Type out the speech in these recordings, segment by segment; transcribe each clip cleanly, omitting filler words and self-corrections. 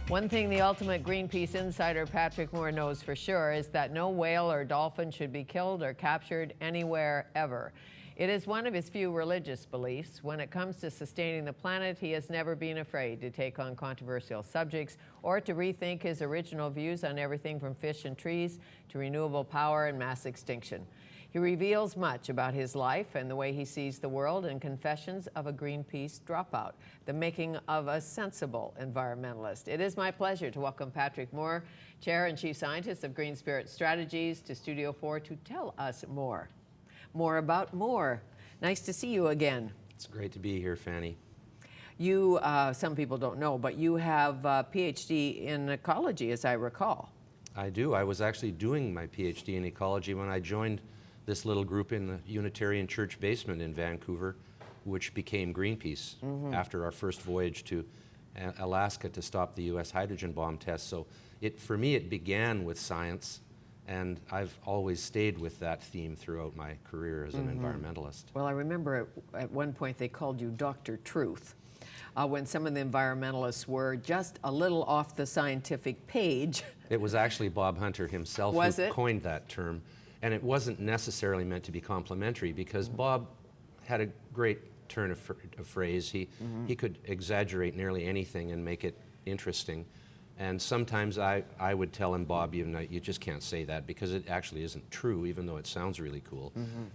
One thing the ultimate Greenpeace insider Patrick Moore knows for sure is that no whale or dolphin should be killed or captured anywhere ever. It is one of his few religious beliefs. When it comes to sustaining the planet, he has never been afraid to take on controversial subjects or to rethink his original views on everything from fish and trees to renewable power and mass extinction. He reveals much about his life and the way he sees the world in Confessions of a Greenpeace Dropout, the making of a sensible environmentalist. It is my pleasure to welcome Patrick Moore, Chair and Chief Scientist of Green Spirit Strategies, to Studio 4 to tell us more. More about Moore. Nice to see you again. It's great to be here, Fanny. You, some people don't know, but you have a PhD in ecology, as I recall. I do. I was actually doing my PhD in ecology when I joined this little group in the Unitarian Church basement in Vancouver, which became Greenpeace after our first voyage to Alaska to stop the US hydrogen bomb test. So for me, it began with science, and I've always stayed with that theme throughout my career as an environmentalist. Well, I remember at one point they called you Dr. Truth. When some of the environmentalists were just a little off the scientific page. It was actually Bob Hunter himself who coined that term. And it wasn't necessarily meant to be complimentary, because Bob had a great turn of phrase. He could exaggerate nearly anything and make it interesting. And sometimes I would tell him, Bob, you just can't say that because it actually isn't true, even though it sounds really cool.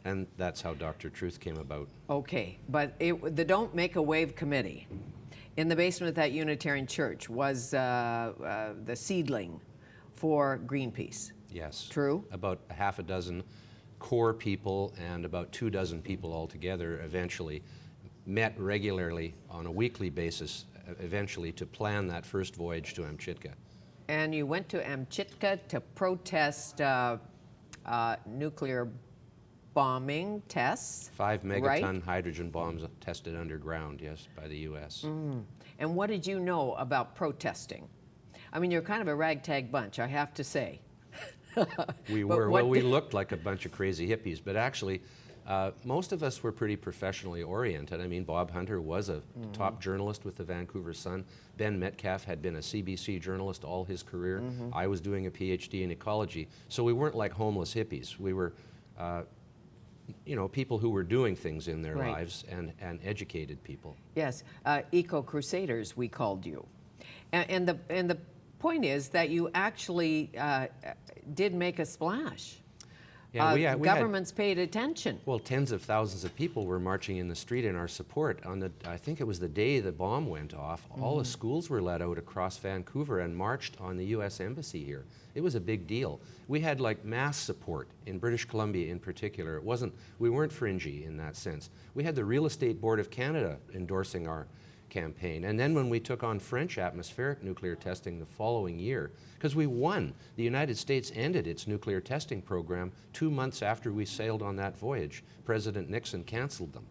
And that's how Dr. Truth came about. Okay, but the Don't Make a Wave Committee in the basement of that Unitarian Church was the seedling for Greenpeace. Yes. True? About a half a dozen core people and about 24 people altogether eventually met regularly on a weekly basis eventually to plan that first voyage to Amchitka. And you went to Amchitka to protest nuclear bombing tests. 5 megaton hydrogen bombs tested underground, yes, by the US. And what did you know about protesting? I mean, you're kind of a ragtag bunch, I have to say. We were. Well, we looked like a bunch of crazy hippies, but actually, most of us were pretty professionally oriented. I mean, Bob Hunter was a top journalist with the Vancouver Sun. Ben Metcalf had been a CBC journalist all his career. I was doing a PhD in ecology. So we weren't like homeless hippies. We were, people who were doing things in their lives and educated people. Yes, eco-crusaders, we called you. And the point is that you actually did make a splash. Yeah, governments paid attention. Well, tens of thousands of people were marching in the street in our support. I think it was the day the bomb went off, all the schools were let out across Vancouver and marched on the US Embassy here. It was a big deal. We had like mass support in British Columbia in particular. We weren't fringy in that sense. We had the Real Estate Board of Canada endorsing our campaign. And then when we took on French atmospheric nuclear testing the following year, because we won, the United States ended its nuclear testing program 2 months after we sailed on that voyage. President Nixon canceled them.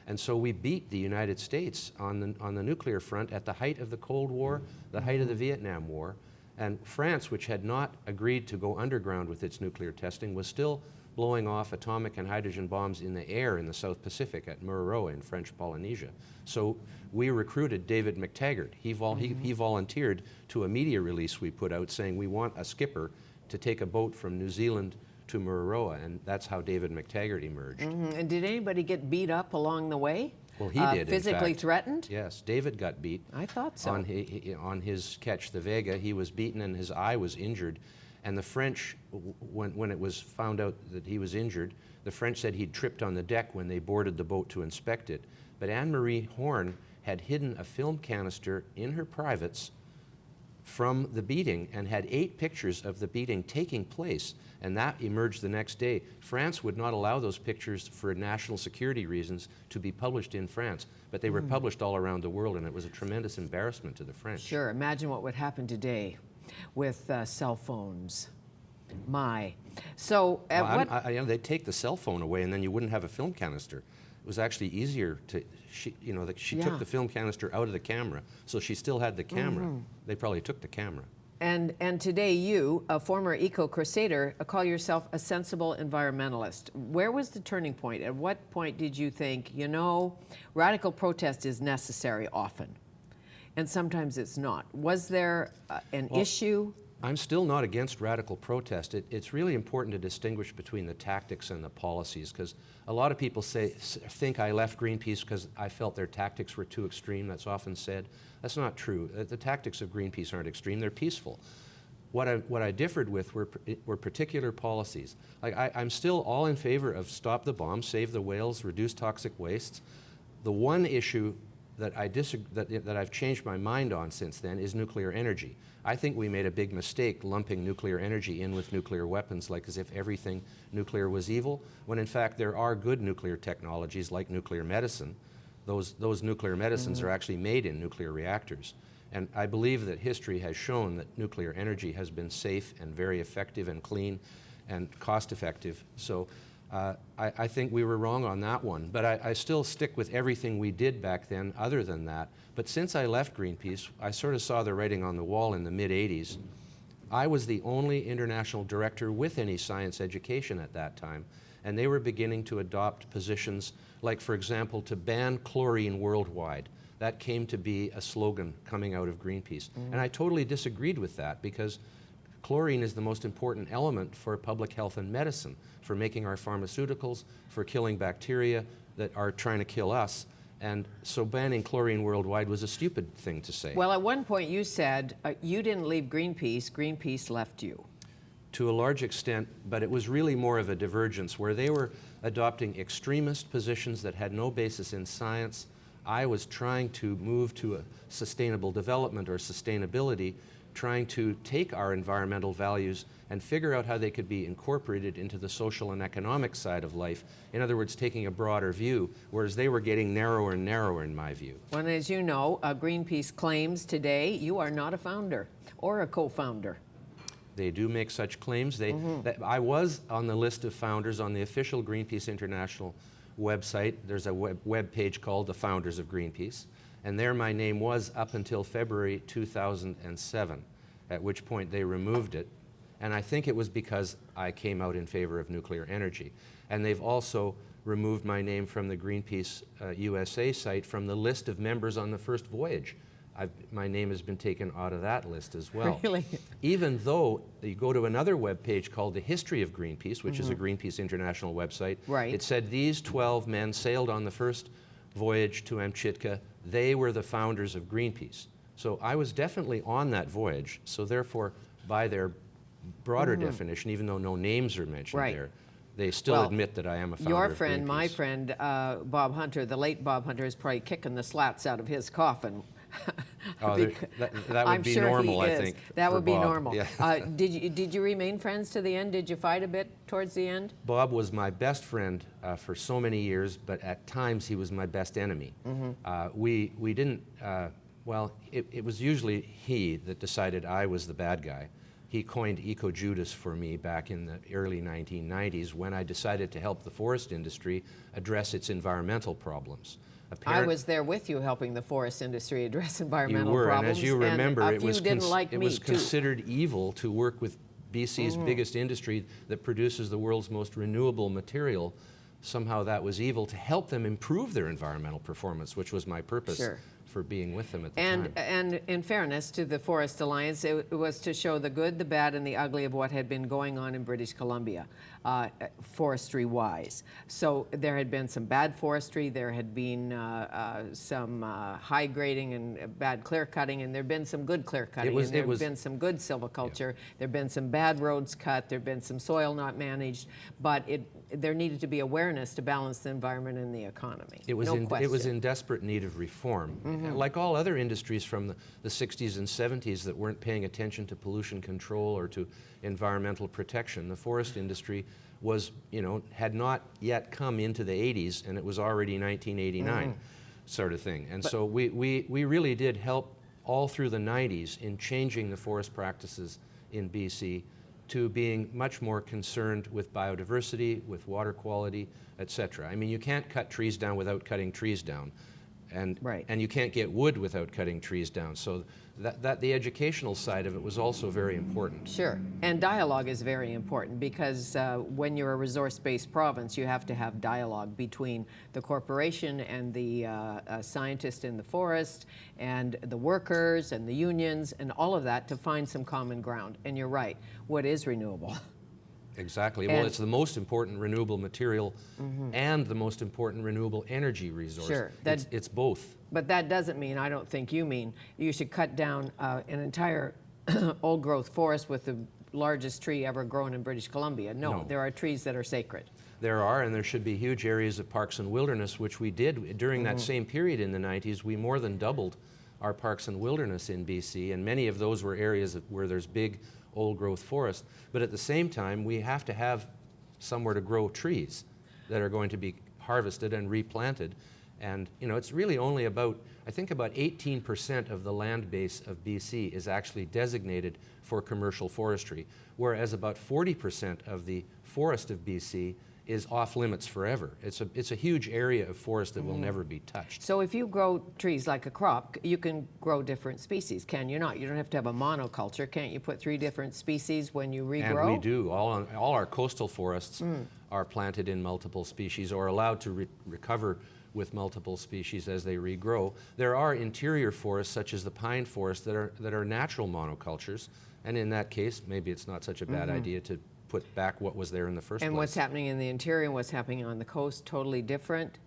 And so we beat the United States on the nuclear front at the height of the Cold War, the height of the Vietnam War. And France, which had not agreed to go underground with its nuclear testing, was still blowing off atomic and hydrogen bombs in the air in the South Pacific at Mururoa in French Polynesia. So we recruited David McTaggart. He volunteered to a media release we put out saying we want a skipper to take a boat from New Zealand to Mururoa, and that's how David McTaggart emerged. And did anybody get beat up along the way? Well, he did, physically in fact. Threatened? Yes, David got beat. I thought so. On his catch, the Vega, he was beaten and his eye was injured. And the French, when it was found out that he was injured, the French said he'd tripped on the deck when they boarded the boat to inspect it. But Anne-Marie Horn had hidden a film canister in her privates from the beating and had 8 pictures of the beating taking place, and that emerged the next day. France would not allow those pictures for national security reasons to be published in France, but they were published all around the world, and it was a tremendous embarrassment to the French. Sure, imagine what would happen today with cell phones. So they'd take the cell phone away and then you wouldn't have a film canister. It was actually easier to, she took the film canister out of the camera, so she still had the camera. They probably took the camera. And today you, a former eco-crusader, call yourself a sensible environmentalist. Where was the turning point? At what point did you think, radical protest is necessary often? and sometimes it's not. Was there an issue? I'm still not against radical protest. It's really important to distinguish between the tactics and the policies, because a lot of people think I left Greenpeace because I felt their tactics were too extreme. That's often said. That's not true. The tactics of Greenpeace aren't extreme. They're peaceful. What I differed with were particular policies. Like I'm still all in favor of stop the bombs, save the whales, reduce toxic wastes. The one issue that I've changed my mind on since then is nuclear energy. I think we made a big mistake lumping nuclear energy in with nuclear weapons, like as if everything nuclear was evil, when in fact there are good nuclear technologies like nuclear medicine. Those nuclear medicines are actually made in nuclear reactors. And I believe that history has shown that nuclear energy has been safe and very effective and clean and cost effective. So I think we were wrong on that one. But I still stick with everything we did back then other than that. But since I left Greenpeace, I sort of saw the writing on the wall in the mid-'80s. I was the only international director with any science education at that time. And they were beginning to adopt positions like, for example, to ban chlorine worldwide. That came to be a slogan coming out of Greenpeace. And I totally disagreed with that, because chlorine is the most important element for public health and medicine, for making our pharmaceuticals, for killing bacteria that are trying to kill us. And so banning chlorine worldwide was a stupid thing to say. Well, at one point you said you didn't leave Greenpeace, Greenpeace left you. To a large extent, but it was really more of a divergence where they were adopting extremist positions that had no basis in science. I was trying to move to a sustainable development or sustainability, trying to take our environmental values and figure out how they could be incorporated into the social and economic side of life. In other words, taking a broader view, whereas they were getting narrower and narrower in my view. Well, as you know, Greenpeace claims today you are not a founder or a co-founder. They do make such claims. I was on the list of founders on the official Greenpeace International website. There's a web page called The Founders of Greenpeace, and there my name was up until February 2007, at which point they removed it. And I think it was because I came out in favor of nuclear energy. And they've also removed my name from the Greenpeace USA site from the list of members on the first voyage. My name has been taken out of that list as well. Really? Even though you go to another web page called The History of Greenpeace, which is a Greenpeace International website, right. It said these 12 men sailed on the first voyage to Amchitka. They were the founders of Greenpeace. So I was definitely on that voyage. So therefore, by their broader definition, even though no names are mentioned there, they still admit that I am a founder Your of friend, Greenpeace. my friend, Bob Hunter, the late Bob Hunter, is probably kicking the slats out of his coffin. Oh, that would I'm be sure normal, he I is. think. That would be Bob. normal. Yeah. Did you remain friends to the end? Did you fight a bit towards the end? Bob was my best friend for so many years, but at times he was my best enemy. We didn't, well, it was usually he that decided I was the bad guy. He coined eco-Judas for me back in the early 1990s when I decided to help the forest industry address its environmental problems. I was there with you helping the forest industry address environmental you were, problems. And as you remember, it was considered considered evil to work with BC's biggest industry that produces the world's most renewable material. Somehow that was evil to help them improve their environmental performance, which was my purpose for being with them at the time. And in fairness to the Forest Alliance, it was to show the good, the bad, and the ugly of what had been going on in British Columbia, forestry-wise. So there had been some bad forestry, there had been some high grading and bad clear cutting, and there had been some good clear cutting, and there had been some good silviculture, there had been some bad roads cut, there had been some soil not managed, but there needed to be awareness to balance the environment and the economy. It was in desperate need of reform. Like all other industries from the 60s and 70s that weren't paying attention to pollution control or to environmental protection, the forest industry was, had not yet come into the 80s, and it was already 1989 sort of thing. And so we really did help all through the 90s in changing the forest practices in BC to being much more concerned with biodiversity, with water quality, etc. I mean, you can't cut trees down without cutting trees down. and Right. and you can't get wood without cutting trees down. So that the educational side of it was also very important. Sure. And dialogue is very important because when you're a resource-based province, you have to have dialogue between the corporation and the scientist in the forest and the workers and the unions and all of that to find some common ground. And you're right, wood is renewable. Exactly. And well, it's the most important renewable material and the most important renewable energy resource. Sure. It's both. But that doesn't mean, I don't think you mean, you should cut down an entire old-growth forest with the largest tree ever grown in British Columbia. No, there are trees that are sacred. There are, and there should be huge areas of parks and wilderness, which we did during that same period in the 90s. We more than doubled our parks and wilderness in BC, and many of those were areas where there's big old-growth forest. But at the same time, we have to have somewhere to grow trees that are going to be harvested and replanted. And it's really only about, I think about 18% of the land base of BC is actually designated for commercial forestry, whereas about 40% of the forest of BC is off limits forever. It's a huge area of forest that will never be touched. So if you grow trees like a crop, you can grow different species, can you not? You don't have to have a monoculture. Can't you put 3 different species when you regrow? And we do. All our coastal forests are planted in multiple species or allowed to recover with multiple species as they regrow. There are interior forests, such as the pine forest, that are natural monocultures, and in that case, maybe it's not such a bad idea to put back what was there in the first place. And what's happening in the interior and what's happening on the coast, totally different.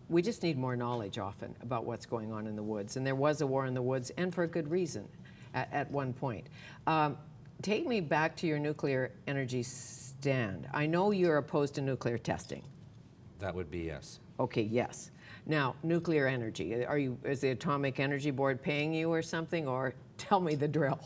We just need more knowledge often about what's going on in the woods. And there was a war in the woods, and for a good reason, at one point. Take me back to your nuclear energy stand. I know you're opposed to nuclear testing. That would be yes. Okay, yes. Now, nuclear energy, is the Atomic Energy Board paying you or something, or tell me the drill?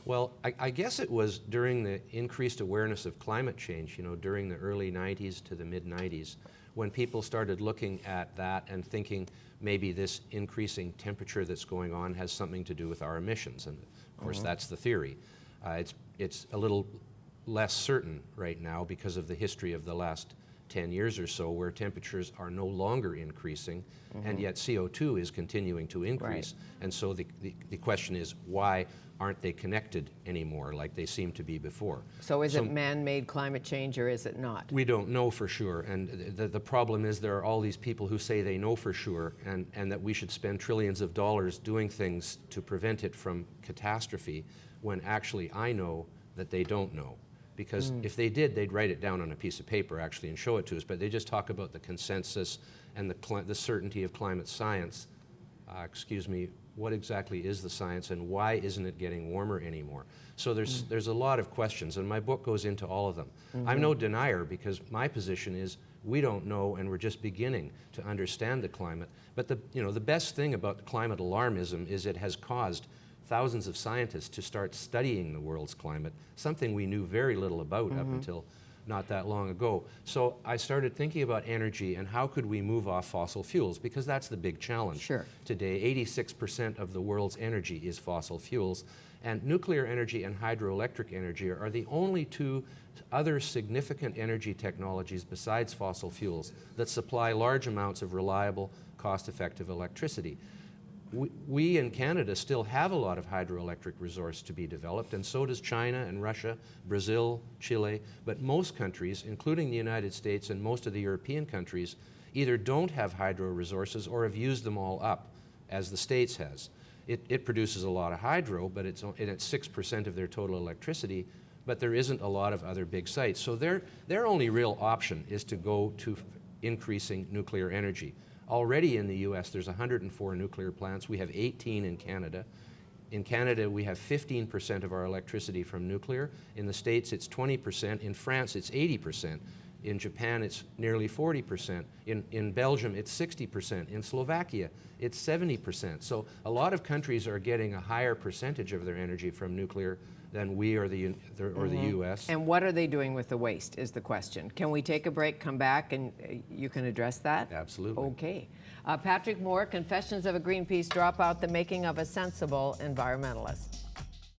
Well, I guess it was during the increased awareness of climate change, during the early 90s to the mid-90s, when people started looking at that and thinking maybe this increasing temperature that's going on has something to do with our emissions. And of course, that's the theory. It's a little less certain right now because of the history of the last 10 years or so, where temperatures are no longer increasing, and yet CO2 is continuing to increase. Right. And so the question is, why aren't they connected anymore like they seem to be before? So is it man-made climate change or is it not? We don't know for sure. And the problem is there are all these people who say they know for sure and that we should spend trillions of dollars doing things to prevent it from catastrophe, when actually I know that they don't know. Because if they did, they'd write it down on a piece of paper actually and show it to us, but they just talk about the consensus and the certainty of climate science. What exactly is the science and why isn't it getting warmer anymore? So there's a lot of questions, and my book goes into all of them. I'm no denier, because my position is we don't know and we're just beginning to understand the climate. But the best thing about climate alarmism is it has caused thousands of scientists to start studying the world's climate, something we knew very little about up until not that long ago. So I started thinking about energy and how could we move off fossil fuels, because that's the big challenge. Sure. Today, 86% of the world's energy is fossil fuels, and nuclear energy and hydroelectric energy are the only 2 other significant energy technologies besides fossil fuels that supply large amounts of reliable, cost-effective electricity. We in Canada still have a lot of hydroelectric resource to be developed, and so does China and Russia, Brazil, Chile, but most countries, including the United States and most of the European countries, either don't have hydro resources or have used them all up, as the States has. It produces a lot of hydro, but it's 6% of their total electricity, but there isn't a lot of other big sites. So their only real option is to go to increasing nuclear energy. Already in the US, there's 104 nuclear plants. We have 18 in Canada. In Canada, we have 15% of our electricity from nuclear. In the States, it's 20%. In France, it's 80%. In Japan, it's nearly 40%. In Belgium, it's 60%. In Slovakia, it's 70%. So a lot of countries are getting a higher percentage of their energy from nuclear than we or the US. And what are they doing with the waste is the question. Can we take a break, come back, and you can address that? Absolutely. Okay. Patrick Moore, Confessions of a Greenpeace Dropout, The Making of a Sensible Environmentalist.